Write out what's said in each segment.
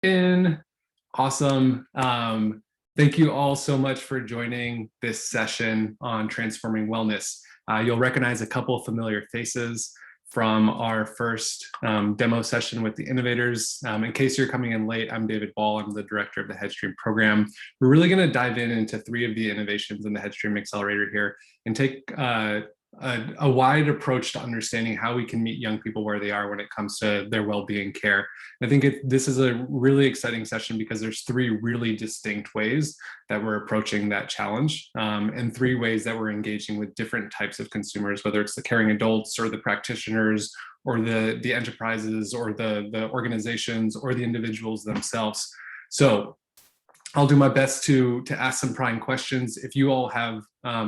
in. Awesome. Thank you all so much for joining this session on transforming wellness. You'll recognize a couple of familiar faces from our first demo session with the Innovators. In case you're coming in late, I'm David Ball. I'm the director of the Headstream program. We're really going to dive into three of the innovations in the Headstream Accelerator here and take a wide approach to understanding how we can meet young people where they are when it comes to their well-being care. And I think this is a really exciting session because there's three really distinct ways that we're approaching that challenge, and three ways that we're engaging with different types of consumers, whether it's the caring adults or the practitioners or the enterprises or the organizations or the individuals themselves. So I'll do my best to ask some prying questions. If you all have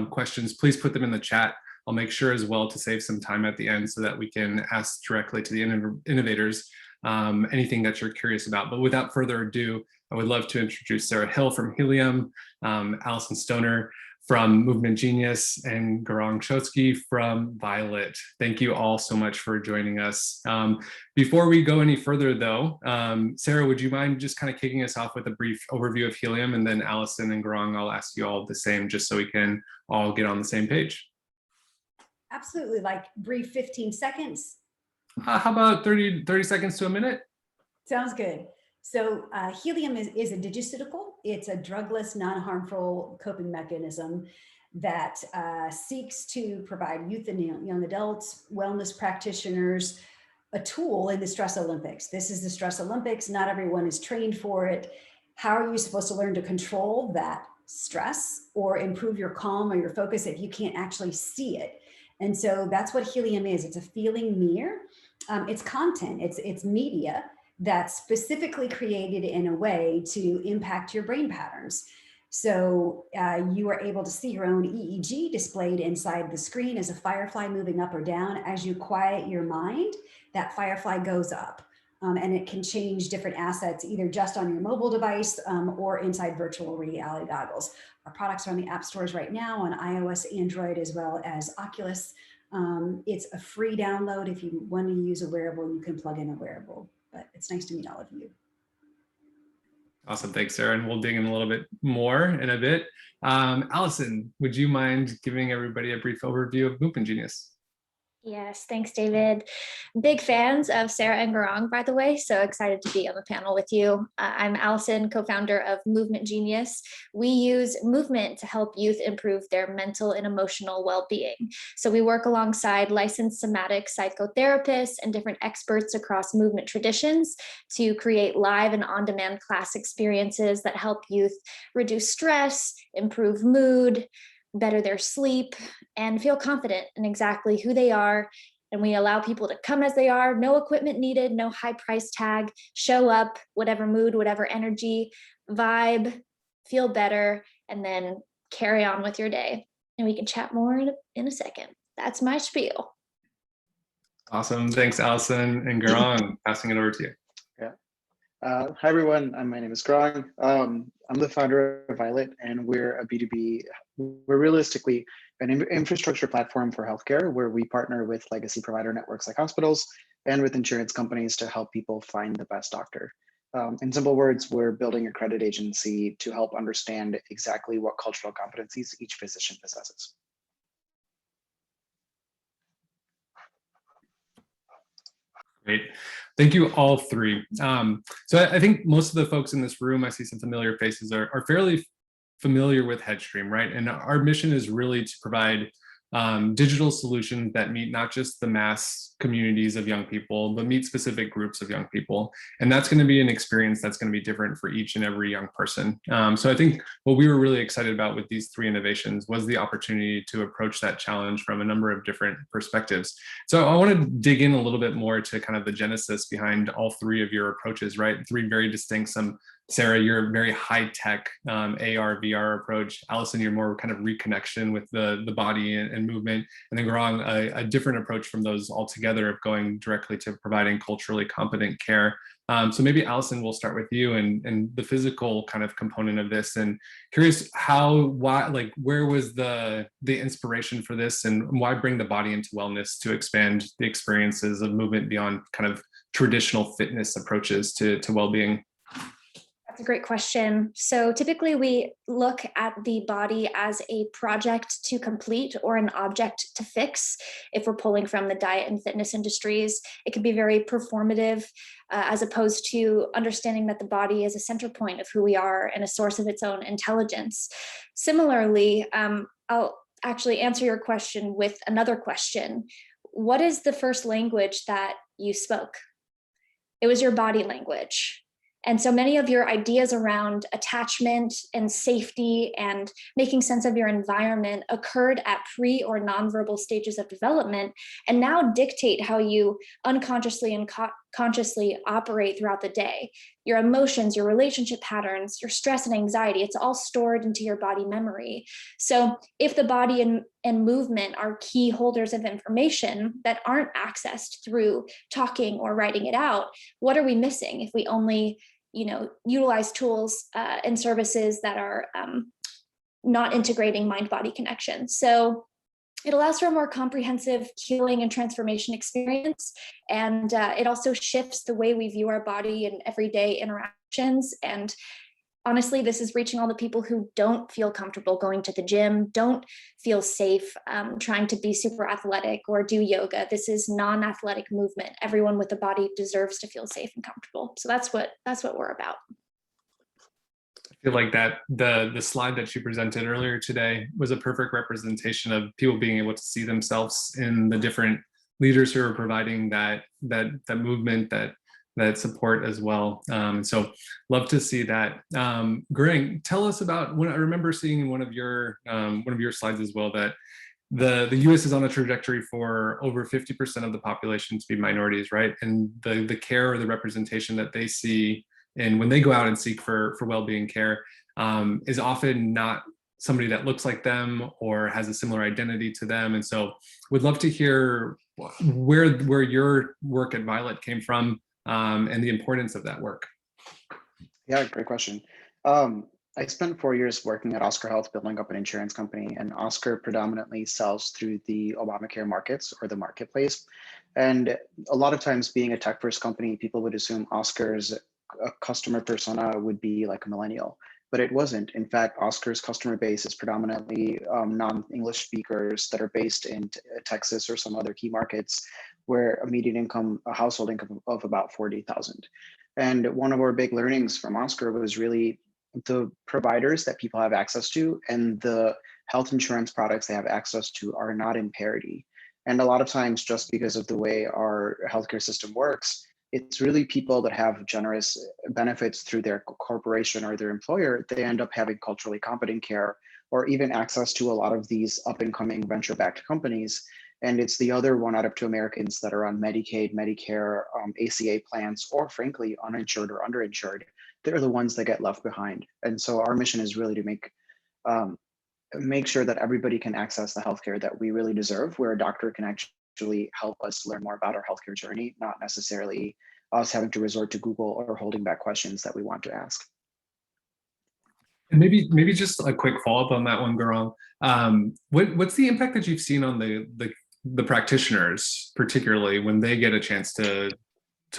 questions, please put them in the chat. I'll make sure as well to save some time at the end so that we can ask directly to the innovators anything that you're curious about. But without further ado, I would love to introduce Sarah Hill from Helium, Allison Stoner from Movement Genius, and Garang Chotsky from Violet. Thank you all so much for joining us. Before we go any further though, Sarah, would you mind just kind of kicking us off with a brief overview of Helium, and then Allison and Garang, I'll ask you all the same just so we can all get on the same page. Absolutely, like brief 15 seconds. How about 30 seconds to a minute? Sounds good. So Helium is a digiceutical. It's a drugless, non-harmful coping mechanism that seeks to provide youth and young adults, wellness practitioners, a tool in the Stress Olympics. This is the Stress Olympics. Not everyone is trained for it. How are you supposed to learn to control that stress or improve your calm or your focus if you can't actually see it? And so that's what Helium is. It's a feeling mirror. It's content, it's media that's specifically created in a way to impact your brain patterns. So you are able to see your own EEG displayed inside the screen as a firefly moving up or down. As you quiet your mind, that firefly goes up. And it can change different assets, either just on your mobile device or inside virtual reality goggles. Our products are on the app stores right now on iOS, Android, as well as Oculus. It's a free download. If you want to use a wearable, you can plug in a wearable, but it's nice to meet all of you. Awesome, thanks, Sarah. And we'll dig in a little bit more in a bit. Allison, would you mind giving everybody a brief overview of Movement Genius? Yes, thanks, David. Big fans of Sarah and Garang, by the way, so excited to be on the panel with you. I'm Allison, co-founder of Movement Genius. We use movement to help youth improve their mental and emotional well-being. So we work alongside licensed somatic psychotherapists and different experts across movement traditions to create live and on-demand class experiences that help youth reduce stress, improve mood, better their sleep, and feel confident in exactly who they are. And we allow people to come as they are, no equipment needed, no high price tag, show up, whatever mood, whatever energy, vibe, feel better, and then carry on with your day. And we can chat more in a second. That's my spiel. Awesome, thanks, Allison. And Garang, passing it over to you. Hi everyone, my name is Garang. I'm the founder of Violet, and we're a B2B, we're realistically an infrastructure platform for healthcare where we partner with legacy provider networks like hospitals and with insurance companies to help people find the best doctor. In simple words, we're building a credit agency to help understand exactly what cultural competencies each physician possesses. Great. Thank you all three. So I think most of the folks in this room, I see some familiar faces, are fairly familiar with Headstream, right? And our mission is really to provide digital solutions that meet not just the mass communities of young people, but meet specific groups of young people. And that's going to be an experience that's going to be different for each and every young person. So I think what we were really excited about with these three innovations was the opportunity to approach that challenge from a number of different perspectives. So I want to dig in a little bit more to kind of the genesis behind all three of your approaches, right? Three very distinct, Sarah, you're a very high-tech AR, VR approach. Allison, you're more kind of reconnection with the body and movement. And then Garang, a different approach from those altogether of going directly to providing culturally competent care. So maybe Allison, we'll start with you and the physical kind of component of this. And curious where was the inspiration for this, and why bring the body into wellness to expand the experiences of movement beyond kind of traditional fitness approaches to well-being? That's a great question. So typically we look at the body as a project to complete or an object to fix. If we're pulling from the diet and fitness industries, it can be very performative, as opposed to understanding that the body is a center point of who we are and a source of its own intelligence. Similarly, I'll actually answer your question with another question. What is the first language that you spoke? It was your body language. And so many of your ideas around attachment and safety and making sense of your environment occurred at pre or nonverbal stages of development, and now dictate how you unconsciously and consciously operate throughout the day. Your emotions, your relationship patterns, your stress and anxiety, it's all stored into your body memory. So if the body and movement are key holders of information that aren't accessed through talking or writing it out, what are we missing if we only utilize tools and services that are not integrating mind-body connection? So it allows for a more comprehensive healing and transformation experience. And it also shifts the way we view our body in everyday interactions. And honestly, this is reaching all the people who don't feel comfortable going to the gym, don't feel safe trying to be super athletic or do yoga. This is non-athletic movement. Everyone with a body deserves to feel safe and comfortable. So that's what we're about. I feel like that the slide that you presented earlier today was a perfect representation of people being able to see themselves in the different leaders who are providing that movement, that support as well. So love to see that. Greg, tell us about, when I remember seeing in one of your slides as well, that the US is on a trajectory for over 50% of the population to be minorities, right? And the care or the representation that they see, and when they go out and seek for well-being care, is often not somebody that looks like them or has a similar identity to them. And so would love to hear where your work at Violet came from, and the importance of that work. Yeah, great question. I spent 4 years working at Oscar Health, building up an insurance company, and Oscar predominantly sells through the Obamacare markets or the marketplace. And a lot of times, being a tech-first company, people would assume Oscar's customer persona would be like a millennial, but it wasn't. In fact, Oscar's customer base is predominantly non-English speakers that are based in Texas or some other key markets where a median income, a household income of about 40,000. And one of our big learnings from Oscar was really the providers that people have access to and the health insurance products they have access to are not in parity. And a lot of times, just because of the way our healthcare system works, it's really people that have generous benefits through their corporation or their employer, they end up having culturally competent care or even access to a lot of these up and coming venture-backed companies. And it's the other 1 out of 2 Americans that are on Medicaid, Medicare, ACA plans, or frankly, uninsured or underinsured. They're the ones that get left behind. And so our mission is really to make sure that everybody can access the healthcare that we really deserve, where a doctor can actually help us learn more about our healthcare journey, not necessarily us having to resort to Google or holding back questions that we want to ask. And maybe just a quick follow-up on that one, Gaurang. What's the impact that you've seen on the practitioners, particularly when they get a chance to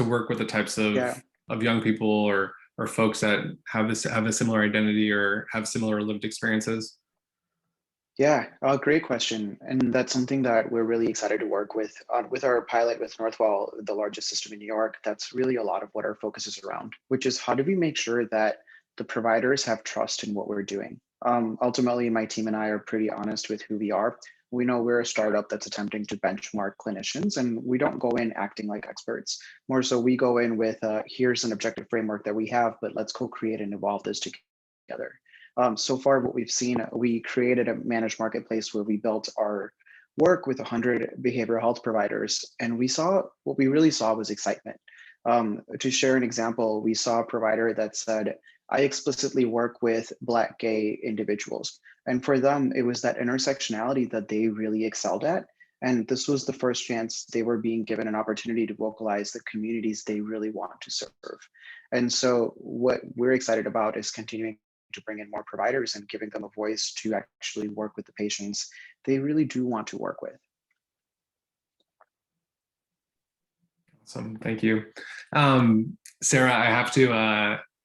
work with the types of young people or folks that have a similar identity or have similar lived experiences? Yeah, great question. And that's something that we're really excited to work with our pilot with Northwell, the largest system in New York. That's really a lot of what our focus is around, which is how do we make sure that the providers have trust in what we're doing? Ultimately, my team and I are pretty honest with who we are. We know we're a startup that's attempting to benchmark clinicians, and we don't go in acting like experts. More so, we go in with, here's an objective framework that we have, but let's co-create and evolve this together. So far, what we've seen, we created a managed marketplace where we built our work with 100 behavioral health providers, and what we really saw was excitement. To share an example, we saw a provider that said, I explicitly work with Black gay individuals. And for them, it was that intersectionality that they really excelled at. And this was the first chance they were being given an opportunity to vocalize the communities they really want to serve. And so what we're excited about is continuing to bring in more providers and giving them a voice to actually work with the patients they really do want to work with. Awesome, thank you. Sarah, I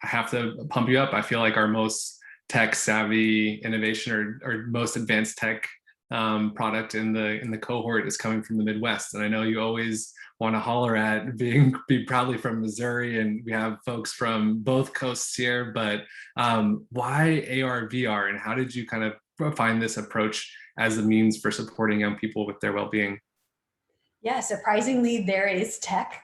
have to pump you up. I feel like our most tech savvy innovation or most advanced tech product in the cohort is coming from the Midwest. And I know you always want to holler at be proudly from Missouri, and we have folks from both coasts here, but why AR, VR, and how did you kind of find this approach as a means for supporting young people with their well-being? Yeah, surprisingly, there is tech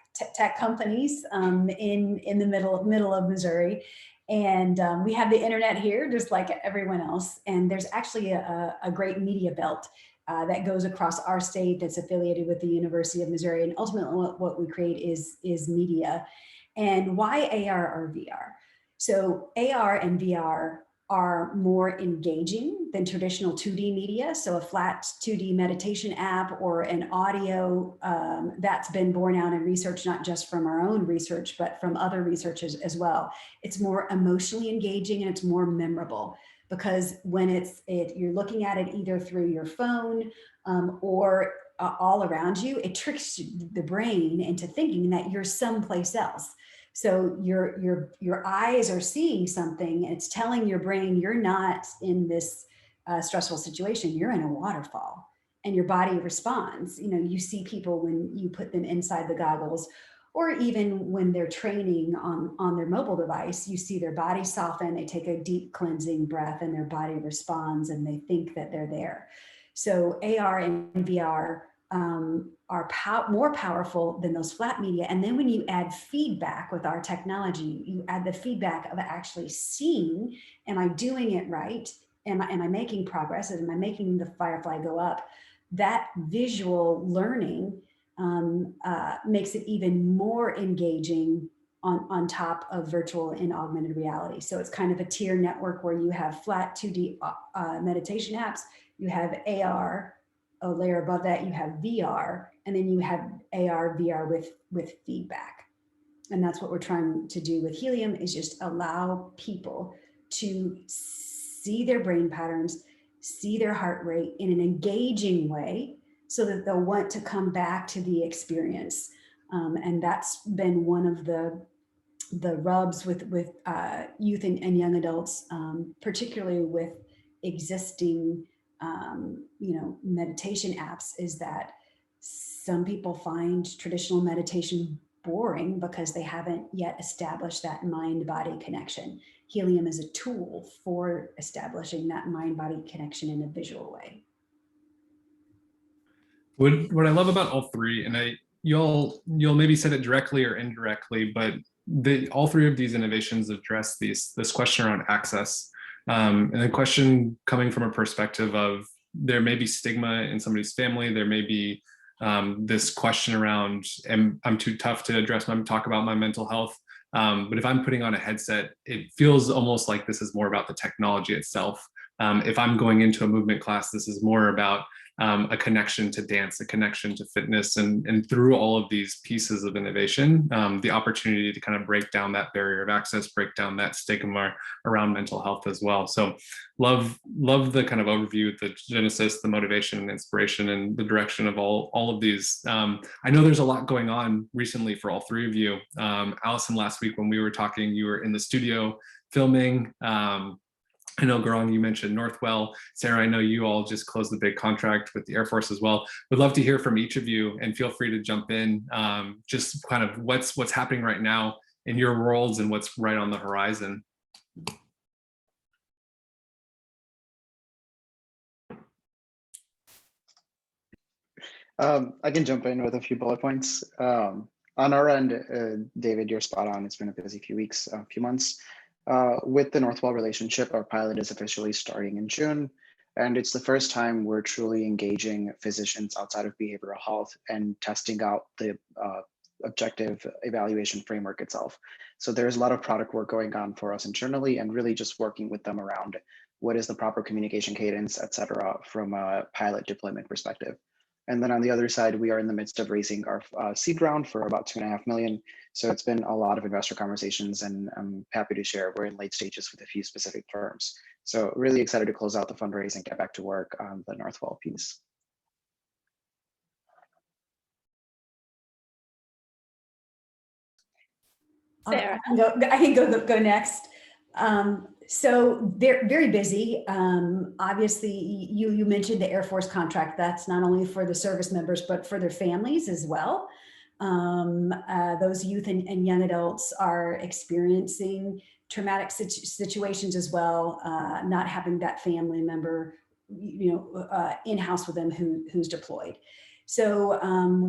companies in the middle of Missouri, and we have the internet here, just like everyone else. And there's actually a great media belt that goes across our state that's affiliated with the University of Missouri. And ultimately, what we create is media. And why AR or VR? So AR and VR are more engaging than traditional 2D media. So a flat 2D meditation app or an audio that's been borne out in research, not just from our own research, but from other researchers as well. It's more emotionally engaging and it's more memorable, because when you're looking at it either through your phone or all around you, it tricks the brain into thinking that you're someplace else. So your eyes are seeing something, and it's telling your brain you're not in this stressful situation. You're in a waterfall, and your body responds. You know, you see people when you put them inside the goggles, or even when they're training on their mobile device, you see their body soften. They take a deep cleansing breath, and their body responds, and they think that they're there. So AR and VR are more powerful than those flat media. And then when you add feedback with our technology, you add the feedback of actually seeing, am I doing it right? Am I making progress? Am I making the firefly go up? That visual learning makes it even more engaging on top of virtual and augmented reality. So it's kind of a tier network where you have flat 2D meditation apps, you have AR, a layer above that, you have VR, and then you have AR, VR with feedback. And that's what we're trying to do with Helium, is just allow people to see their brain patterns, see their heart rate in an engaging way so that they'll want to come back to the experience. And that's been one of the rubs with youth and young adults, particularly with existing meditation apps, is that some people find traditional meditation boring because they haven't yet established that mind-body connection. Helium is a tool for establishing that mind-body connection in a visual way. What I love about all three, and you'll maybe said it directly or indirectly, but all three of these innovations address this question around access. And the question coming from a perspective of, there may be stigma in somebody's family, there may be this question around, I'm too tough to talk about my mental health. But if I'm putting on a headset, it feels almost like this is more about the technology itself. If I'm going into a movement class, this is more about a connection to dance, a connection to fitness, and through all of these pieces of innovation, the opportunity to kind of break down that barrier of access, break down that stigma around mental health as well. So love the kind of overview, the genesis, the motivation and inspiration, and the direction of all of these. I know there's a lot going on recently for all three of you. Allison, last week when we were talking, you were in the studio filming. I know, Garong, you mentioned Northwell. Sarah, I know you all just closed the big contract with the Air Force as well. Would love to hear from each of you, and feel free to jump in. Just kind of what's happening right now in your worlds and what's right on the horizon. I can jump in with a few bullet points. On our end, David, you're spot on. It's been a busy few months. With the Northwell relationship, our pilot is officially starting in June, and it's the first time we're truly engaging physicians outside of behavioral health and testing out the objective evaluation framework itself. So there's a lot of product work going on for us internally, and really just working with them around what is the proper communication cadence, et cetera, from a pilot deployment perspective. And then on the other side, we are in the midst of raising our seed round for about $2.5 million. So it's been a lot of investor conversations, and I'm happy to share we're in late stages with a few specific firms. So really excited to close out the fundraise and get back to work on the Northwell piece. Sarah. I can go next. So they're very busy. Obviously, you mentioned the Air Force contract. That's not only for the service members, but for their families as well. Those youth and young adults are experiencing traumatic situations as well, not having that family member, in-house with them who's deployed. So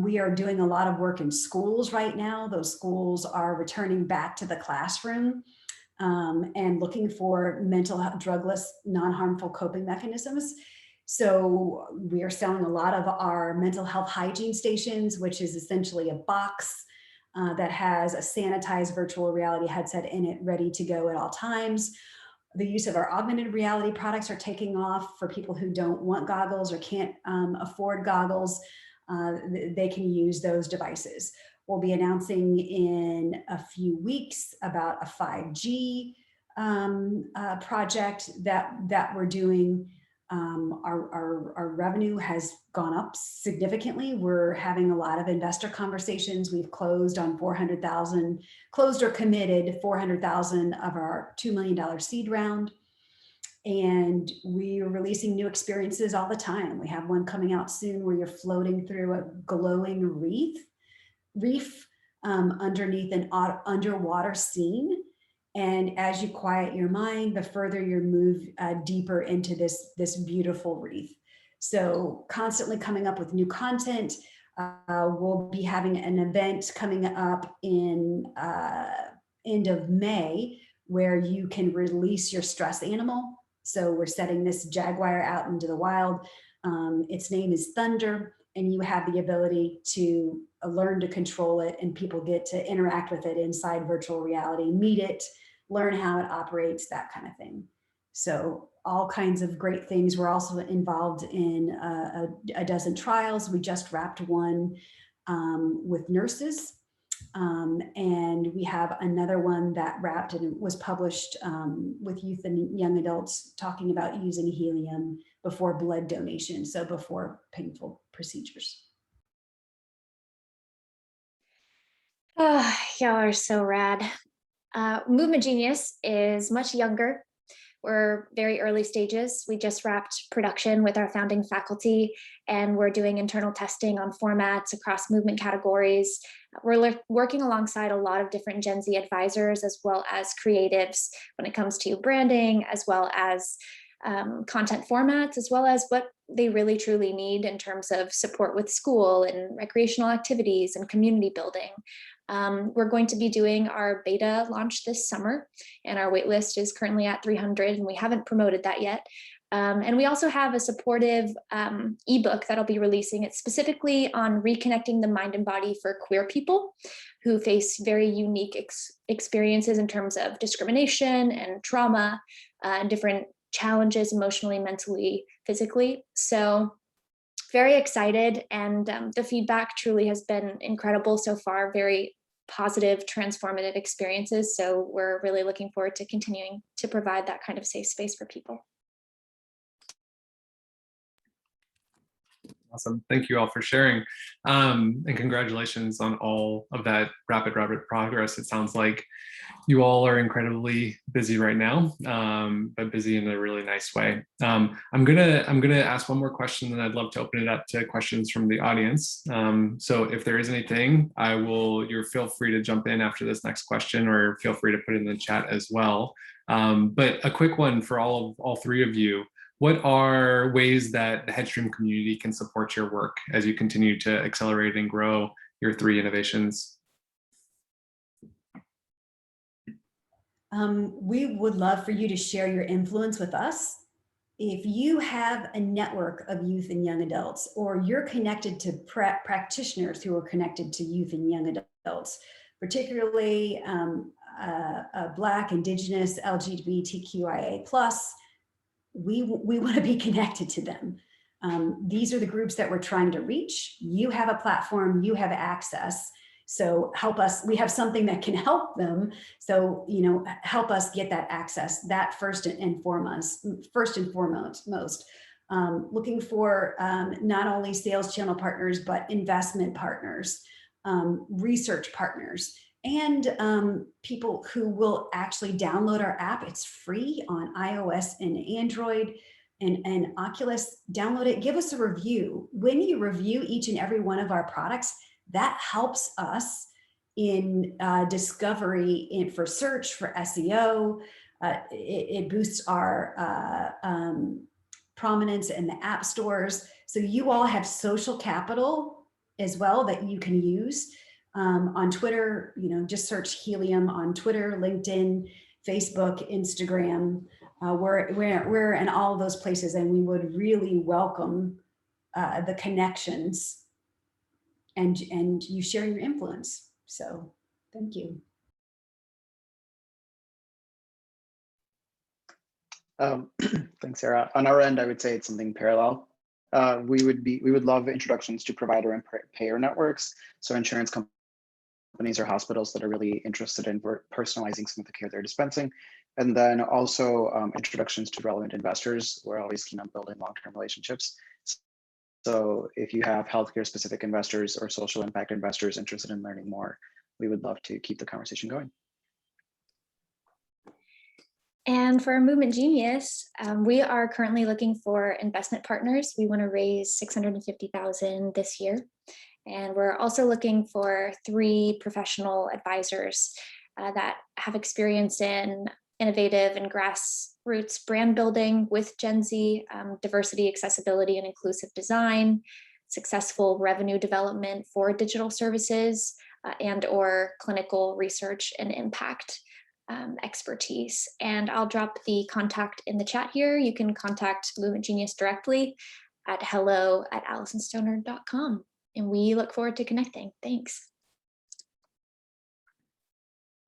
we are doing a lot of work in schools right now. Those schools are returning back to the classroom and looking for mental health, drugless, non-harmful coping mechanisms. So we are selling a lot of our mental health hygiene stations, which is essentially a box that has a sanitized virtual reality headset in it, ready to go at all times. The use of our augmented reality products are taking off for people who don't want goggles or can't afford goggles. They can use those devices. We'll be announcing in a few weeks about a 5G project that we're doing. Our revenue has gone up significantly. We're having a lot of investor conversations. We've closed on 400,000, closed or committed 400,000 of our $2 million seed round. And we are releasing new experiences all the time. We have one coming out soon where you're floating through a glowing reef underneath an underwater scene. And as you quiet your mind, the further you move deeper into this beautiful reef. So constantly coming up with new content. We'll be having an event coming up in end of May where you can release your stress animal. So we're setting this jaguar out into the wild. Its name is Thunder, and you have the ability to learn to control it, and people get to interact with it inside virtual reality, meet it, learn how it operates, that kind of thing. So all kinds of great things. We're also involved in a dozen trials. We just wrapped one with nurses. And we have another one that wrapped and was published with youth and young adults talking about using helium before blood donation, so before painful procedures. Oh, y'all are so rad. Movement Genius is much younger. We're very early stages. We just wrapped production with our founding faculty, and we're doing internal testing on formats across movement categories. We're working alongside a lot of different Gen Z advisors, as well as creatives when it comes to branding, as well as content formats, as well as what they really truly need in terms of support with school and recreational activities and community building. We're going to be doing our beta launch this summer, and our waitlist is currently at 300, and we haven't promoted that yet. And we also have a supportive ebook that'll be releasing. It's specifically on reconnecting the mind and body for queer people who face very unique experiences in terms of discrimination and trauma and different challenges emotionally, mentally, physically. So very excited, and the feedback truly has been incredible so far, very positive, transformative experiences. So we're really looking forward to continuing to provide that kind of safe space for people. Awesome. Thank you all for sharing. And congratulations on all of that rapid progress. It sounds like you all are incredibly busy right now, but busy in a really nice way. I'm gonna ask one more question, and I'd love to open it up to questions from the audience. So if there is anything, you're feel free to jump in after this next question, or feel free to put it in the chat as well. But a quick one for all three of you. What are ways that the Headstream community can support your work as you continue to accelerate and grow your 3 innovations? We would love for you to share your influence with us. If you have a network of youth and young adults, or you're connected to practitioners who are connected to youth and young adults, particularly Black, Indigenous, LGBTQIA+, we want to be connected to them. These are the groups that we're trying to reach. You have a platform, you have access. So help us, we have something that can help them. So, help us get that access, that first and foremost. Looking for not only sales channel partners, but investment partners, research partners. and people who will actually download our app. It's free on iOS and Android and Oculus. Download it, give us a review. When you review each and every one of our products, that helps us in discovery, for search, for SEO. It boosts our prominence in the app stores. So you all have social capital as well that you can use. On Twitter, just search Helium on Twitter, LinkedIn, Facebook, Instagram. We're in all of those places, and we would really welcome the connections and you sharing your influence. So thank you. Thanks, Sarah. On our end, I would say it's something parallel. We would love introductions to provider and payer networks. So insurance companies or hospitals that are really interested in personalizing some of the care they're dispensing. And then also introductions to relevant investors. We're always keen on building long-term relationships. So if you have healthcare specific investors or social impact investors interested in learning more, we would love to keep the conversation going. And for Movement Genius, we are currently looking for investment partners. We want to raise $650,000 this year. And we're also looking for 3 professional advisors that have experience in innovative and grassroots brand building with Gen Z, diversity, accessibility, and inclusive design, successful revenue development for digital services, and/or clinical research and impact expertise. And I'll drop the contact in the chat here. You can contact Movement Genius directly at hello@AlisonStoner.com. And we look forward to connecting. Thanks.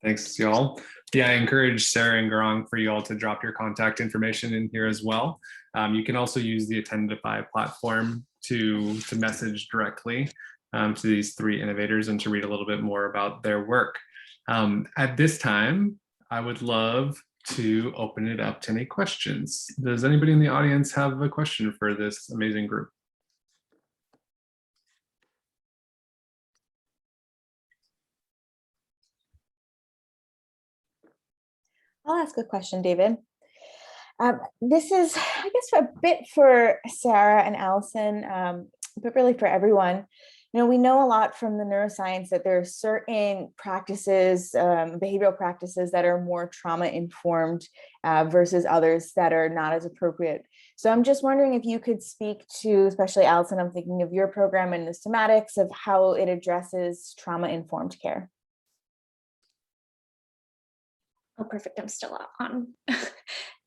Thanks, y'all. Yeah, I encourage Sarah and Garang for you all to drop your contact information in here as well. You can also use the Attendify platform to message directly to these 3 innovators and to read a little bit more about their work. At this time, I would love to open it up to any questions. Does anybody in the audience have a question for this amazing group? I'll ask a question, David. This is, I guess, a bit for Sarah and Allison, but really for everyone. We know a lot from the neuroscience that there are certain practices, behavioral practices that are more trauma-informed versus others that are not as appropriate. So I'm just wondering if you could speak to, especially Allison, I'm thinking of your program and the schematics of how it addresses trauma-informed care. Oh, perfect. I'm still on.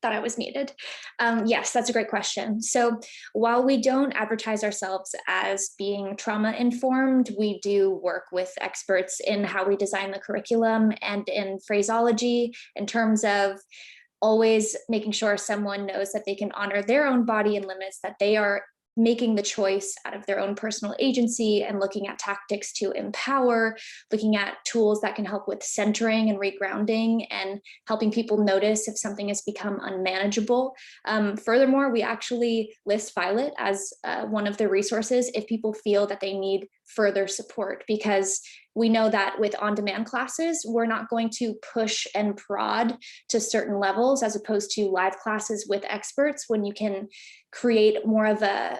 Thought I was muted. Yes, that's a great question. So while we don't advertise ourselves as being trauma informed, we do work with experts in how we design the curriculum and in phraseology in terms of always making sure someone knows that they can honor their own body and limits, that they are making the choice out of their own personal agency, and looking at tactics to empower, looking at tools that can help with centering and regrounding and helping people notice if something has become unmanageable. Furthermore, we actually list Violet as one of the resources if people feel that they need further support, because we know that with on-demand classes, we're not going to push and prod to certain levels as opposed to live classes with experts, when you can create more of a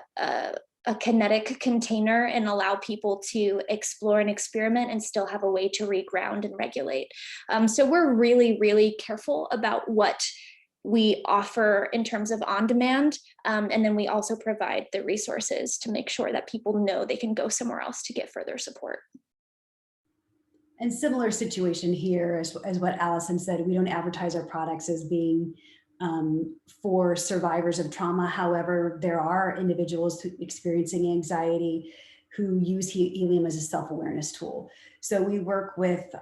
kinetic container and allow people to explore and experiment and still have a way to reground and regulate. So we're really, really careful about what we offer in terms of on-demand. And then we also provide the resources to make sure that people know they can go somewhere else to get further support. And similar situation here as what Allison said, we don't advertise our products as being for survivors of trauma. However, there are individuals experiencing anxiety who use Helium as a self-awareness tool. So we work with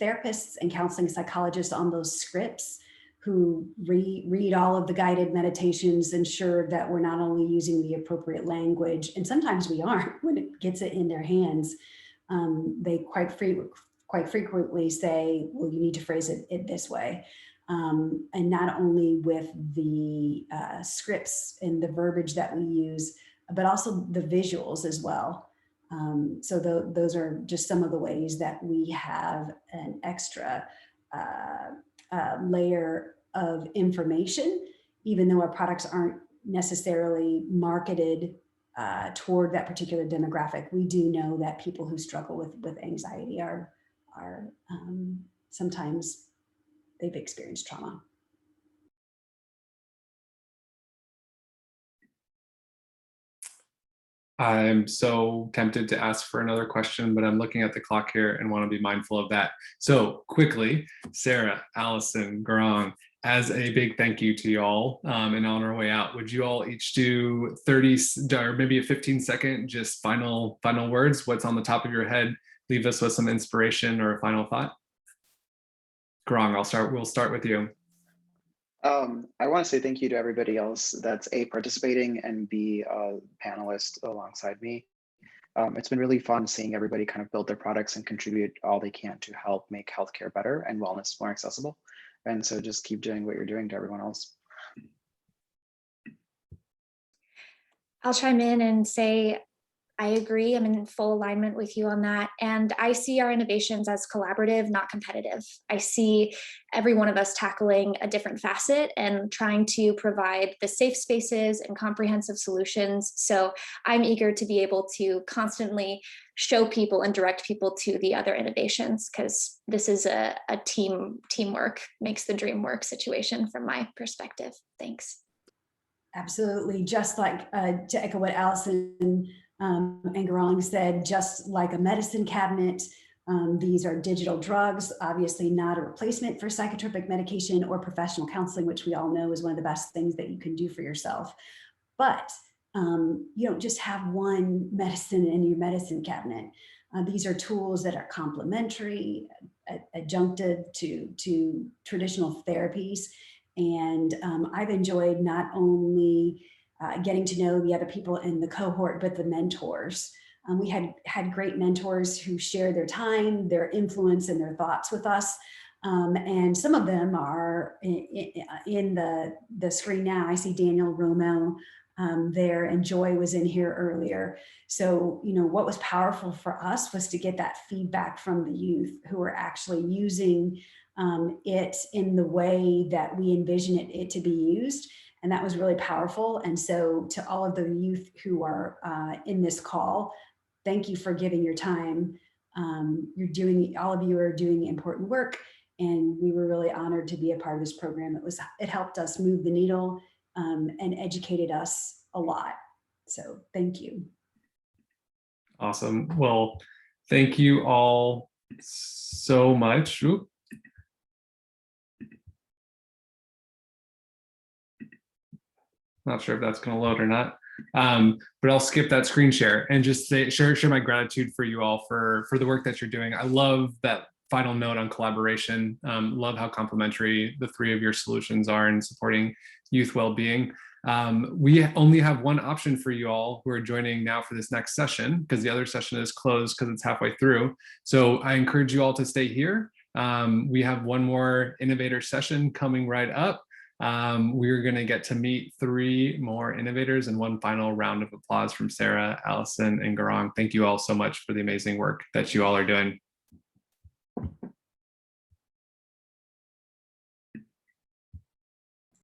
therapists and counseling psychologists on those scripts who read all of the guided meditations, ensure that we're not only using the appropriate language, and sometimes we aren't when it gets it in their hands. They quite frequently say, well, you need to phrase it this way. And not only with the scripts and the verbiage that we use, but also the visuals as well. So those are just some of the ways that we have an extra layer of information, even though our products aren't necessarily marketed toward that particular demographic. We do know that people who struggle with anxiety are sometimes they've experienced trauma. I'm so tempted to ask for another question, but I'm looking at the clock here and want to be mindful of that. So quickly, Sarah, Allison, Garang, as a big thank you to y'all, and on our way out, would you all each do 30 or maybe a 15-second just final words? What's on the top of your head? Leave us with some inspiration or a final thought. Garang, we'll start with you. I want to say thank you to everybody else that's A, participating, and B, panelist alongside me. It's been really fun seeing everybody kind of build their products and contribute all they can to help make healthcare better and wellness more accessible. And so just keep doing what you're doing to everyone else. I'll chime in and say, I agree. I'm in full alignment with you on that. And I see our innovations as collaborative, not competitive. I see every one of us tackling a different facet and trying to provide the safe spaces and comprehensive solutions. So I'm eager to be able to constantly show people and direct people to the other innovations, because this is a teamwork makes the dream work situation from my perspective. Thanks. Absolutely. Just like to echo what Allison and Garang said, just like a medicine cabinet, these are digital drugs, obviously not a replacement for psychotropic medication or professional counseling, which we all know is one of the best things that you can do for yourself. But you don't just have one medicine in your medicine cabinet. These are tools that are complementary, adjunctive to traditional therapies. And I've enjoyed not only getting to know the other people in the cohort, but the mentors. We had great mentors who shared their time, their influence, and their thoughts with us. And some of them are in the screen now. I see Daniel Romo there, and Joy was in here earlier. So, what was powerful for us was to get that feedback from the youth who are actually using it in the way that we envision it to be used. And that was really powerful. And so to all of the youth who are in this call, thank you for giving your time. All of you are doing important work. And we were really honored to be a part of this program. It helped us move the needle and educated us a lot. So thank you. Awesome. Well, thank you all so much. Oop. Not sure if that's going to load or not, but I'll skip that screen share and just share my gratitude for you all for the work that you're doing. I love that final note on collaboration. Love how complementary the three of your solutions are in supporting youth well-being. We only have one option for you all who are joining now for this next session, because the other session is closed because it's halfway through. So I encourage you all to stay here. We have one more Innovator session coming right up. We're going to get to meet 3 more innovators, and one final round of applause from Sarah, Allison, and Garang. Thank you all so much for the amazing work that you all are doing.